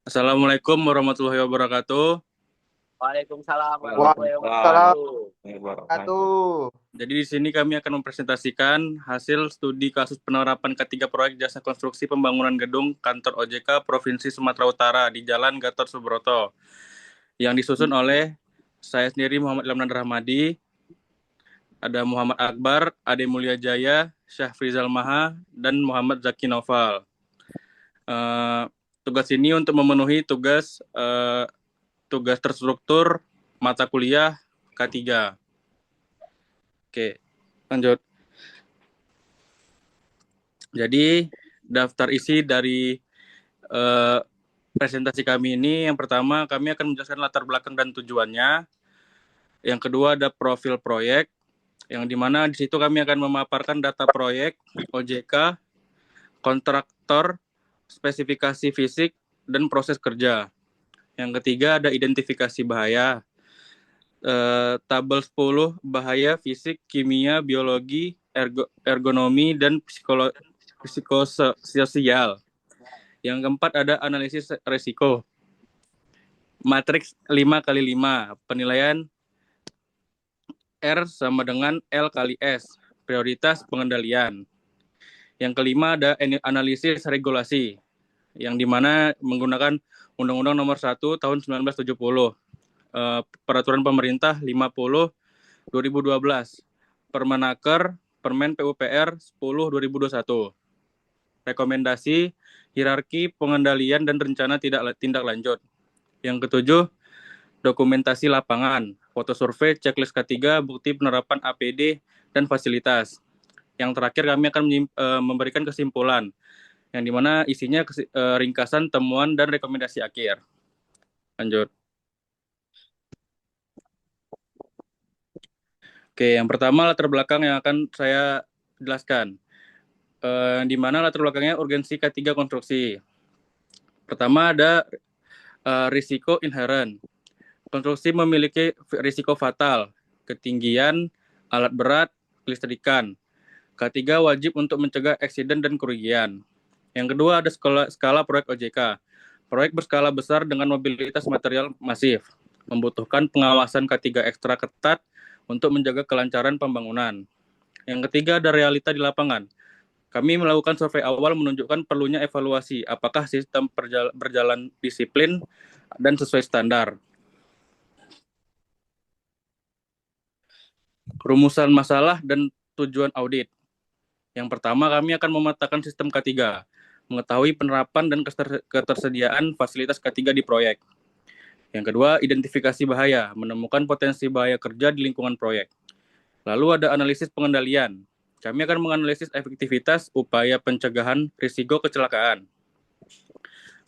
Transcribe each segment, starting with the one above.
Assalamualaikum warahmatullahi wabarakatuh. Waalaikumsalam warahmatullahi Waalaikumsalam wabarakatuh. wabarakatuh. Jadi di sini kami akan mempresentasikan hasil studi kasus penerapan ketiga proyek jasa konstruksi pembangunan gedung kantor OJK Provinsi Sumatera Utara di Jalan Gatot Subroto yang disusun oleh saya sendiri Muhammad Ilham Nandar Rahmadi, ada Muhammad Akbar, Ade Mulia Jaya, Syahfrizal Maha, dan Muhammad Zaki Noval. Tugas ini untuk memenuhi tugas terstruktur mata kuliah K3. Oke, lanjut. Jadi daftar isi dari presentasi kami ini, yang pertama kami akan menjelaskan latar belakang dan tujuannya. Yang kedua ada profil proyek, yang dimana di situ kami akan memaparkan data proyek, OJK, kontraktor, spesifikasi fisik, dan proses kerja. Yang ketiga ada identifikasi bahaya, tabel 10 bahaya fisik, kimia, biologi, ergonomi, dan psikososial. Yang keempat ada analisis resiko. Matriks 5x5, penilaian R sama dengan L kali S, prioritas pengendalian. Yang kelima ada analisis regulasi, yang dimana menggunakan Undang-Undang Nomor 1 Tahun 1970, Peraturan Pemerintah 50 2012, Permenaker, Permen PUPR 10 2021. Rekomendasi, hierarki, pengendalian, dan rencana tindak lanjut. Yang ketujuh, dokumentasi lapangan, foto survei, checklist K3, bukti penerapan APD, dan fasilitas. Yang terakhir kami akan memberikan kesimpulan, yang dimana isinya ringkasan, temuan, dan rekomendasi akhir. Lanjut. Oke, yang pertama latar belakang yang akan saya jelaskan. Di mana latar belakangnya urgensi K3 konstruksi. Pertama ada risiko inherent. Konstruksi memiliki risiko fatal, ketinggian, alat berat, kelistrikan. K3 wajib untuk mencegah eksiden dan kerugian. Yang kedua ada skala proyek OJK. Proyek berskala besar dengan mobilitas material masif, membutuhkan pengawasan K3 ekstra ketat untuk menjaga kelancaran pembangunan. Yang ketiga ada realita di lapangan. Kami melakukan survei awal menunjukkan perlunya evaluasi apakah sistem berjalan disiplin dan sesuai standar. Rumusan masalah dan tujuan audit. Yang pertama, kami akan memetakan sistem K3, mengetahui penerapan dan ketersediaan fasilitas K3 di proyek. Yang kedua, identifikasi bahaya, menemukan potensi bahaya kerja di lingkungan proyek. Lalu ada analisis pengendalian. Kami akan menganalisis efektivitas upaya pencegahan risiko kecelakaan.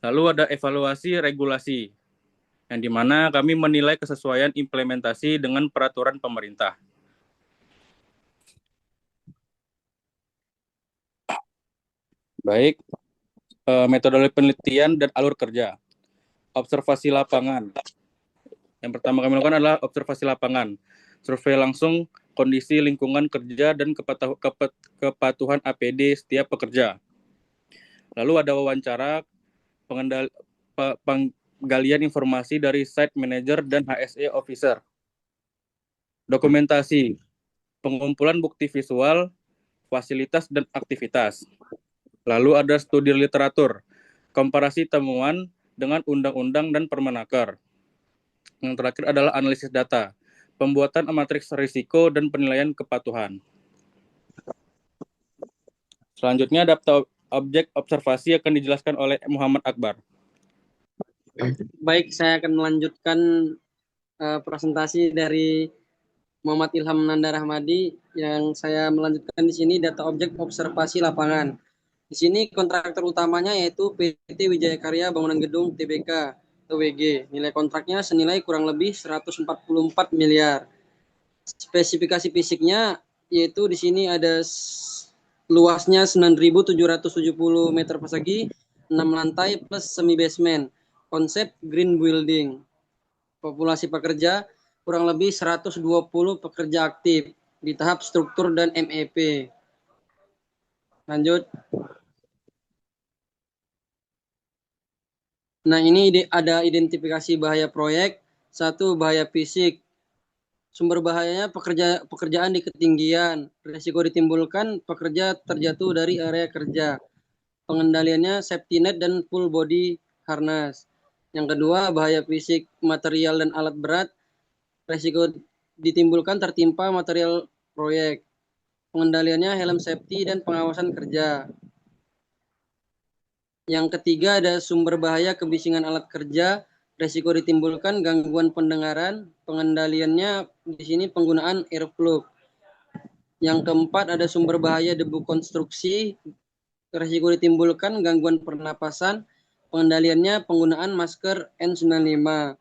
Lalu ada evaluasi regulasi, yang dimana kami menilai kesesuaian implementasi dengan peraturan pemerintah. Baik, metodologi penelitian dan alur kerja. Observasi lapangan. Yang pertama kami lakukan adalah observasi lapangan. Survei langsung kondisi lingkungan kerja dan kepatuhan APD setiap pekerja. Lalu ada wawancara, penggalian informasi dari site manager dan HSE officer. Dokumentasi, pengumpulan bukti visual, fasilitas, dan aktivitas. Lalu ada studi literatur, komparasi temuan dengan undang-undang dan permenaker. Yang terakhir adalah analisis data, pembuatan matriks risiko, dan penilaian kepatuhan. Selanjutnya daftar objek observasi akan dijelaskan oleh Muhammad Akbar. Baik, saya akan melanjutkan presentasi dari Muhammad Ilham Nandar Rahmadi. Yang saya melanjutkan di sini data objek observasi lapangan. Di sini kontraktor utamanya yaitu PT Wijaya Karya Bangunan Gedung Tbk atau WG. Nilai kontraknya senilai kurang lebih 144 miliar. Spesifikasi fisiknya yaitu di sini ada luasnya 9.770 meter persegi, 6 lantai plus semi basement. Konsep green building. Populasi pekerja kurang lebih 120 pekerja aktif di tahap struktur dan MEP. Lanjut. Nah, ini ada identifikasi bahaya proyek. Satu, bahaya fisik. Sumber bahayanya pekerjaan di ketinggian. Risiko ditimbulkan pekerja terjatuh dari area kerja. Pengendaliannya safety net dan full body harness. Yang kedua, bahaya fisik material dan alat berat. Risiko ditimbulkan tertimpa material proyek. Pengendaliannya helm safety dan pengawasan kerja. Yang ketiga ada sumber bahaya kebisingan alat kerja, resiko ditimbulkan gangguan pendengaran, pengendaliannya di sini penggunaan earplug. Yang keempat ada sumber bahaya debu konstruksi, resiko ditimbulkan gangguan pernapasan, pengendaliannya penggunaan masker N95.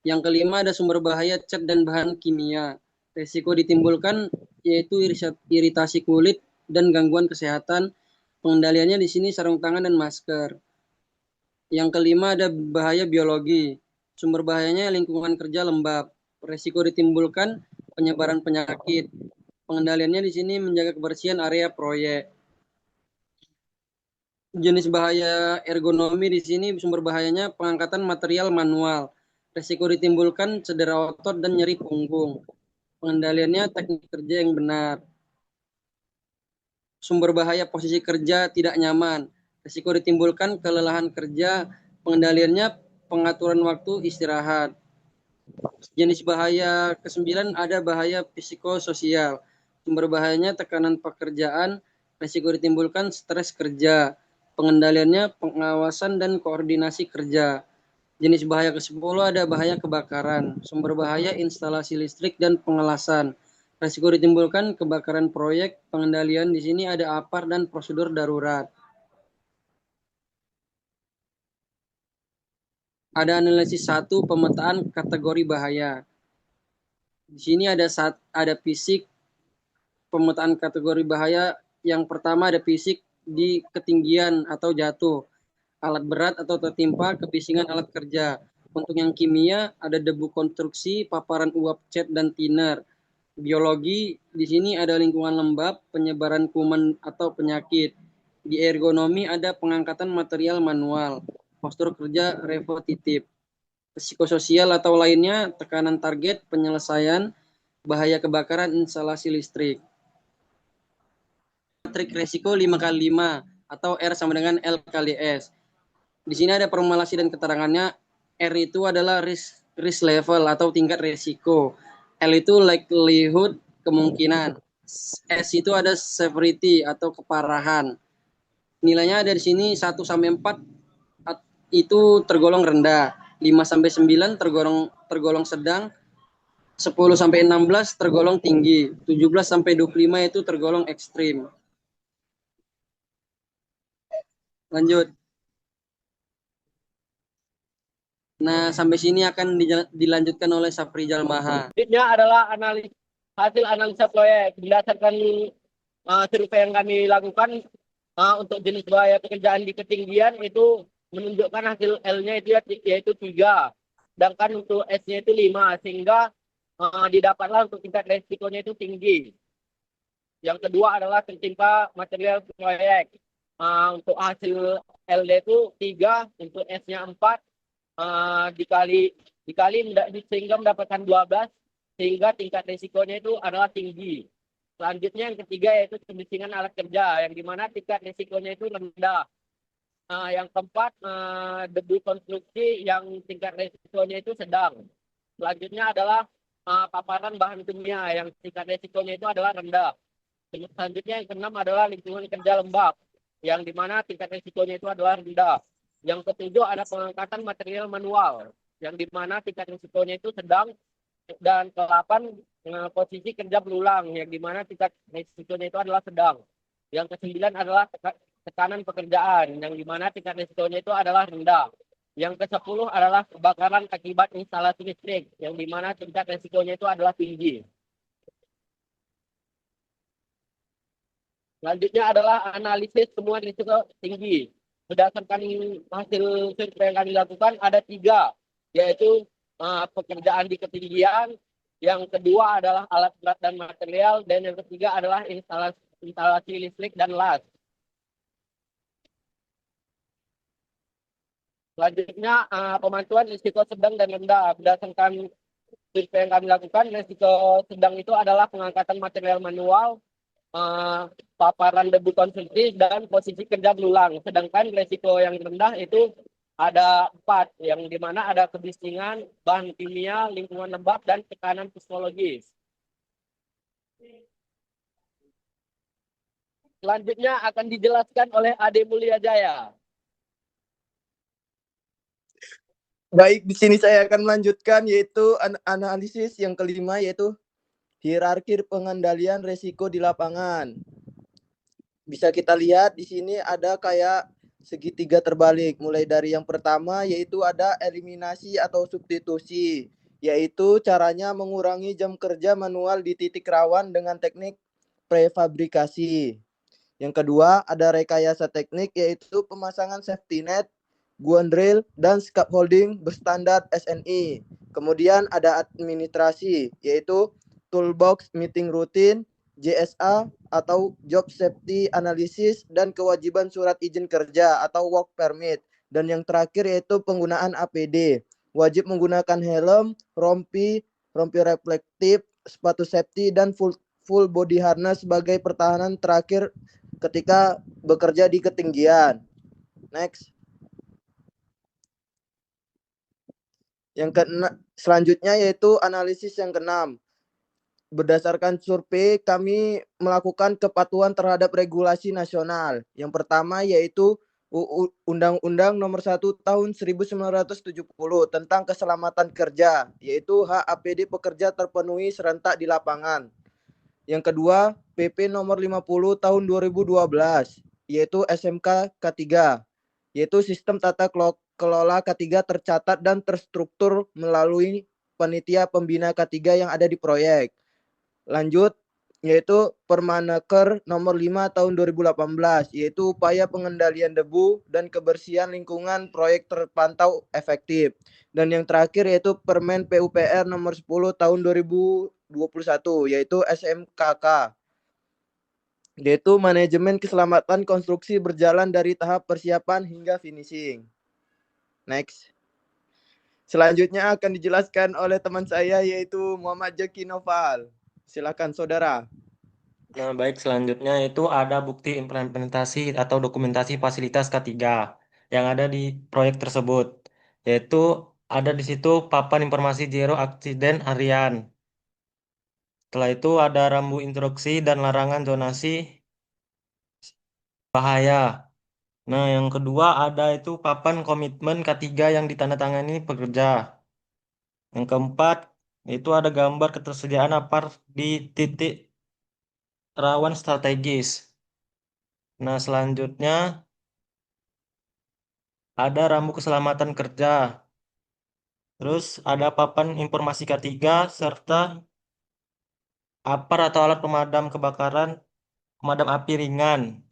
Yang kelima ada sumber bahaya cat dan bahan kimia, resiko ditimbulkan yaitu iritasi kulit dan gangguan kesehatan. Pengendaliannya di sini sarung tangan dan masker. Yang kelima ada bahaya biologi. Sumber bahayanya lingkungan kerja lembab. Resiko ditimbulkan penyebaran penyakit. Pengendaliannya di sini menjaga kebersihan area proyek. Jenis bahaya ergonomi di sini sumber bahayanya pengangkatan material manual. Resiko ditimbulkan cedera otot dan nyeri punggung. Pengendaliannya teknik kerja yang benar. Sumber bahaya posisi kerja tidak nyaman. Risiko ditimbulkan kelelahan kerja. Pengendaliannya pengaturan waktu istirahat. Jenis bahaya ke-9 ada bahaya psikososial. Sumber bahayanya tekanan pekerjaan, risiko ditimbulkan stres kerja. Pengendaliannya pengawasan dan koordinasi kerja. Jenis bahaya ke-10 ada bahaya kebakaran. Sumber bahaya instalasi listrik dan pengelasan. Risiko ditimbulkan kebakaran proyek. Pengendalian di sini ada APAR dan prosedur darurat. Ada analisis 1 pemetaan kategori bahaya. Di sini ada fisik pemetaan kategori bahaya. Yang pertama ada fisik di ketinggian atau jatuh, alat berat atau tertimpa, kebisingan alat kerja. Untuk yang kimia ada debu konstruksi, paparan uap cat dan thinner. Biologi di sini ada lingkungan lembab, penyebaran kuman atau penyakit. Di ergonomi ada pengangkatan material manual, postur kerja repetitif. Psikososial atau lainnya tekanan target, penyelesaian, bahaya kebakaran instalasi listrik. Trik resiko 5x5 atau R sama dengan L kali S. Di sini ada formulasi dan keterangannya. R itu adalah risk level atau tingkat resiko. L itu likelihood, kemungkinan. S itu ada severity atau keparahan. Nilainya ada di sini 1 sampai 4 itu tergolong rendah, 5 sampai 9 tergolong sedang, 10 sampai 16 tergolong tinggi, 17 sampai 25 itu tergolong ekstrim. Lanjut. Nah, sampai sini akan dilanjutkan oleh Safrizal Maha. Selanjutnya adalah hasil analisa proyek. Berdasarkan survei yang kami lakukan untuk jenis bahaya pekerjaan di ketinggian itu menunjukkan hasil L-nya itu yaitu 3. Sedangkan untuk S-nya itu 5. Sehingga didapatlah untuk tingkat resikonya itu tinggi. Yang kedua adalah tertimpa material proyek. Untuk hasil LD itu 3, untuk S-nya 4, dikali sehingga mendapatkan 12, sehingga tingkat risikonya itu adalah tinggi. Selanjutnya yang ketiga yaitu kebisingan alat kerja, yang dimana tingkat risikonya itu rendah. Yang keempat, debu konstruksi yang tingkat risikonya itu sedang. Selanjutnya adalah paparan bahan kimia yang tingkat risikonya itu adalah rendah. Selanjutnya yang keenam adalah lingkungan kerja lembab, yang dimana tingkat risikonya itu adalah rendah. Yang ketujuh ada pengangkatan material manual, yang dimana tingkat risikonya itu sedang. Dan ke-8 posisi kerja berulang, yang dimana tingkat risikonya itu adalah sedang. Yang ke-9 adalah tekanan pekerjaan, yang dimana tingkat risikonya itu adalah rendah. Yang ke-10 adalah kebakaran akibat instalasi listrik, yang dimana tingkat risikonya itu adalah tinggi. Selanjutnya adalah analisis semua risiko tinggi. Berdasarkan hasil survei yang kami lakukan ada 3, yaitu pekerjaan di ketinggian, yang kedua adalah alat berat dan material, dan yang ketiga adalah instalasi listrik dan las. Selanjutnya pemantauan risiko sedang dan rendah. Berdasarkan survei yang kami lakukan, risiko sedang itu adalah pengangkatan material manual, paparan debu konstruksi, dan posisi kerja berulang. Sedangkan risiko yang rendah itu ada 4, yang dimana ada kebisingan, bahan kimia, lingkungan lembab, dan tekanan psikologis. Selanjutnya akan dijelaskan oleh Ade Mulia Jaya. Baik, di sini saya akan melanjutkan yaitu analisis yang kelima, yaitu hierarki pengendalian resiko di lapangan. Bisa kita lihat di sini ada kayak segitiga terbalik. Mulai dari yang pertama yaitu ada eliminasi atau substitusi, yaitu caranya mengurangi jam kerja manual di titik rawan dengan teknik prefabrikasi. Yang kedua ada rekayasa teknik, yaitu pemasangan safety net, guardrail, dan scaffolding berstandar SNI. Kemudian ada administrasi, yaitu toolbox meeting rutin, JSA atau job safety analysis, dan kewajiban surat izin kerja atau work permit. Dan yang terakhir yaitu penggunaan APD. Wajib menggunakan helm, rompi reflektif, sepatu safety, dan full body harness sebagai pertahanan terakhir ketika bekerja di ketinggian. Next. Selanjutnya yaitu analisis yang keenam. Berdasarkan survei, kami melakukan kepatuhan terhadap regulasi nasional. Yang pertama yaitu Undang-Undang Nomor 1 Tahun 1970 tentang Keselamatan Kerja, yaitu hak APD pekerja terpenuhi serentak di lapangan. Yang kedua, PP Nomor 50 Tahun 2012, yaitu SMK K3, yaitu sistem tata kelola K3 tercatat dan terstruktur melalui panitia pembina K3 yang ada di proyek. Lanjut, yaitu Permenaker Nomor 5 Tahun 2018, yaitu upaya pengendalian debu dan kebersihan lingkungan proyek terpantau efektif. Dan yang terakhir yaitu Permen PUPR Nomor 10 Tahun 2021, yaitu SMKK, yaitu manajemen keselamatan konstruksi berjalan dari tahap persiapan hingga finishing. Next. Selanjutnya akan dijelaskan oleh teman saya yaitu Muhammad Jaki Noval. Silakan saudara. Nah, baik, selanjutnya itu ada bukti implementasi atau dokumentasi fasilitas K3 yang ada di proyek tersebut. Yaitu ada di situ papan informasi zero accident harian. Setelah itu ada rambu instruksi dan larangan zonasi bahaya. Nah, yang kedua ada itu papan komitmen K3 yang ditandatangani pekerja. Yang keempat, itu ada gambar ketersediaan APAR di titik rawan strategis. Nah, selanjutnya ada rambu keselamatan kerja. Terus ada papan informasi K3 serta APAR atau alat pemadam kebakaran, pemadam api ringan.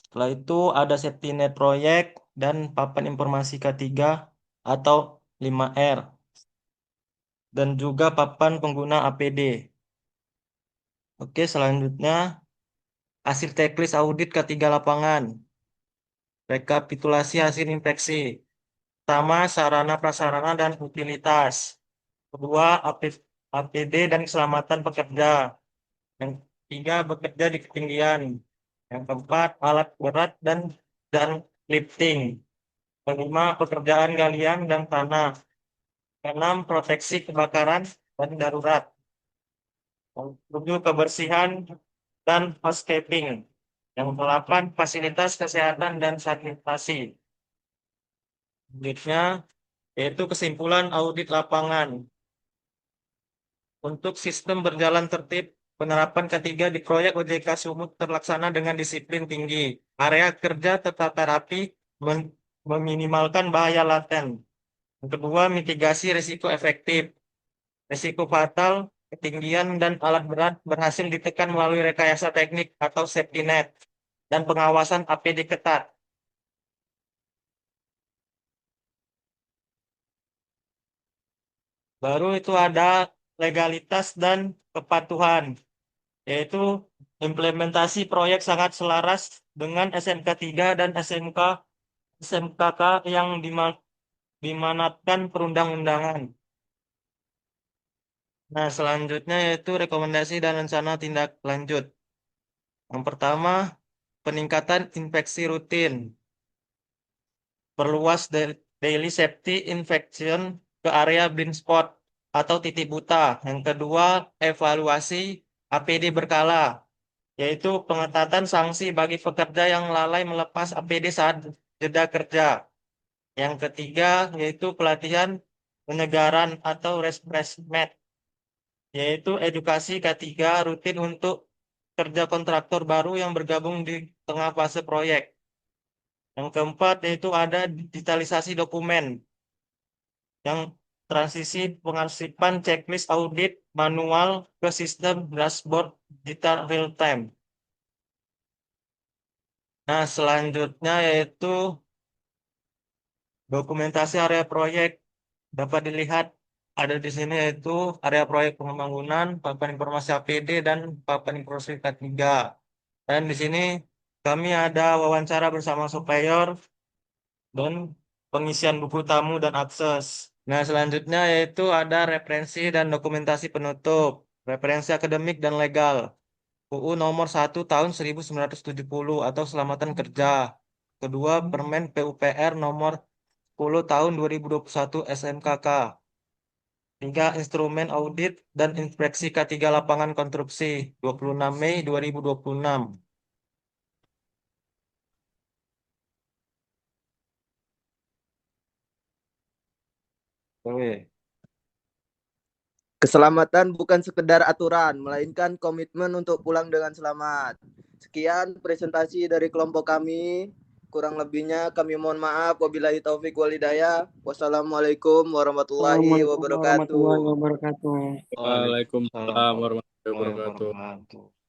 Setelah itu ada safety net proyek dan papan informasi K3 atau 5R. Dan juga papan pengguna APD. Oke, selanjutnya hasil checklist audit K3 lapangan. Rekapitulasi hasil inspeksi. Pertama, sarana prasarana dan utilitas. Kedua, APD dan keselamatan pekerja. Yang ketiga, bekerja di ketinggian. Yang keempat, alat berat dan lifting. Kelima, pekerjaan galian dan tanah. Keenam, proteksi kebakaran dan darurat. Yang ketujuh, kebersihan dan housekeeping. Yang ke-8, fasilitas kesehatan dan sanitasi. Selanjutnya, yaitu kesimpulan audit lapangan. Untuk sistem berjalan tertib, penerapan K3 di proyek OJK Sumut terlaksana dengan disiplin tinggi. Area kerja tertata rapi, meminimalkan bahaya laten. Yang kedua, mitigasi risiko efektif. Risiko fatal, ketinggian, dan alat berat berhasil ditekan melalui rekayasa teknik atau safety net dan pengawasan APD ketat. Baru itu ada legalitas dan kepatuhan, yaitu implementasi proyek sangat selaras dengan SMK 3 dan SMK SMKK yang dimanatkan perundang-undangan. Nah, selanjutnya yaitu rekomendasi dan rencana tindak lanjut. Yang pertama, peningkatan inspeksi rutin. Perluas daily safety inspection ke area blind spot atau titik buta. Yang kedua, evaluasi APD berkala, yaitu pengetatan sanksi bagi pekerja yang lalai melepas APD saat jeda kerja. Yang ketiga, yaitu pelatihan penyegaran atau refreshment, yaitu edukasi K3 rutin untuk kerja kontraktor baru yang bergabung di tengah fase proyek. Yang keempat, yaitu ada digitalisasi dokumen, yang transisi pengarsipan checklist audit manual ke sistem dashboard digital real time. Nah, selanjutnya yaitu dokumentasi area proyek. Dapat dilihat ada di sini yaitu area proyek pembangunan, papan informasi APD, dan papan informasi K3. Dan di sini kami ada wawancara bersama supplier dan pengisian buku tamu dan akses. Nah, selanjutnya yaitu ada referensi dan dokumentasi penutup, referensi akademik dan legal. UU nomor 1 tahun 1970 atau Keselamatan Kerja. Kedua, Permen PUPR nomor 10 tahun 2021 SMKK. Tiga, instrumen audit dan inspeksi K3 lapangan konstruksi 26 Mei 2026. Oke. Keselamatan bukan sekedar aturan, melainkan komitmen untuk pulang dengan selamat. Sekian presentasi dari kelompok kami. Kurang lebihnya kami mohon maaf. Wabillahi taufik walhidayah. Wassalamualaikum warahmatullahi Assalamualaikum warahmatullahi wabarakatuh. wabarakatuh. Waalaikumsalam warahmatullahi wabarakatuh. Wabarakatuh.